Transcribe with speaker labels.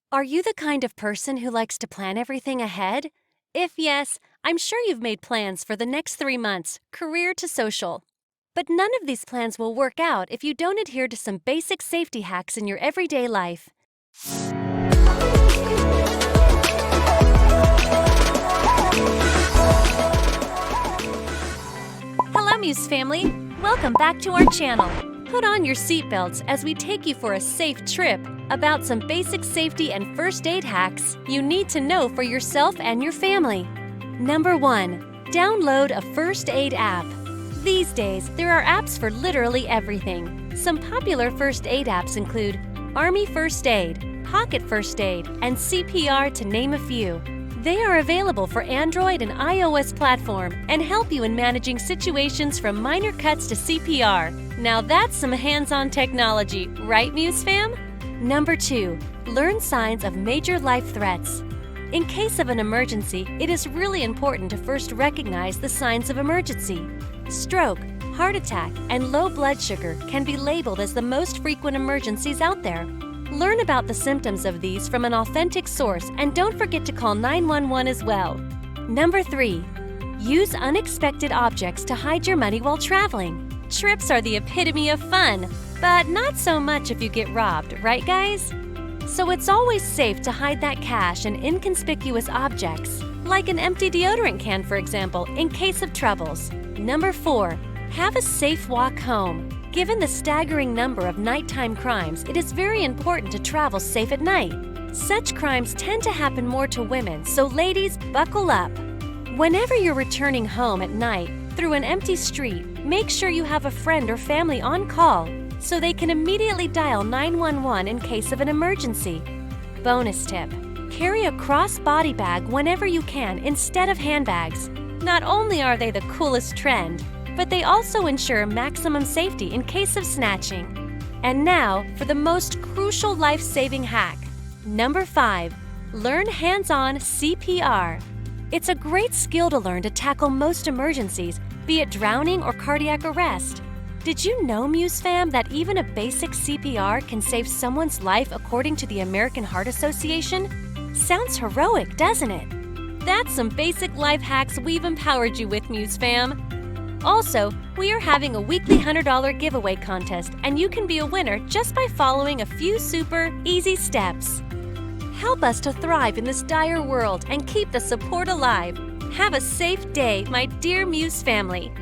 Speaker 1: Are you the kind of person who likes to plan everything ahead? If yes, I'm sure you've made plans for the next 3 months, career to social. But none of these plans will work out if you don't adhere to some basic safety hacks in your everyday life. Hello, Muse family! Welcome back to our channel. Put on your seatbelts as we take you for a safe trip about some basic safety and first aid hacks you need to know for yourself and your family. Number 1. Download a first aid app. These days, there are apps for literally everything. Some popular first aid apps include Army First Aid, Pocket First Aid, and CPR, to name a few. They are available for Android and iOS platform and help you in managing situations from minor cuts to CPR. Now that's some hands-on technology, right, Muse fam? Number 2. Learn signs of major life threats. In case of an emergency, it is really important to first recognize the signs of emergency. Stroke, heart attack, and low blood sugar can be labeled as the most frequent emergencies out there. Learn about the symptoms of these from an authentic source and don't forget to call 911 as well. Number 3. Use unexpected objects to hide your money while traveling. Trips are the epitome of fun, but not so much if you get robbed, right guys? So it's always safe to hide that cash in inconspicuous objects, like an empty deodorant can, for example, in case of troubles. Number 4. Have a safe walk home. Given the staggering number of nighttime crimes, it is very important to travel safe at night. Such crimes tend to happen more to women, so ladies, buckle up. Whenever you're returning home at night through an empty street, make sure you have a friend or family on call so they can immediately dial 911 in case of an emergency. Bonus tip: carry a cross-body bag whenever you can instead of handbags. Not only are they the coolest trend, but they also ensure maximum safety in case of snatching. And now for the most crucial life-saving hack. Number 5. Learn hands-on CPR. It's a great skill to learn to tackle most emergencies, be it drowning or cardiac arrest. Did you know, Muse fam, that even a basic CPR can save someone's life according to the American Heart Association? Sounds heroic, doesn't it? That's some basic life hacks we've empowered you with, Muse fam. Also, we are having a weekly $100 giveaway contest, and you can be a winner just by following a few super easy steps. Help us to thrive in this dire world and keep the support alive. Have a safe day, my dear Muse family.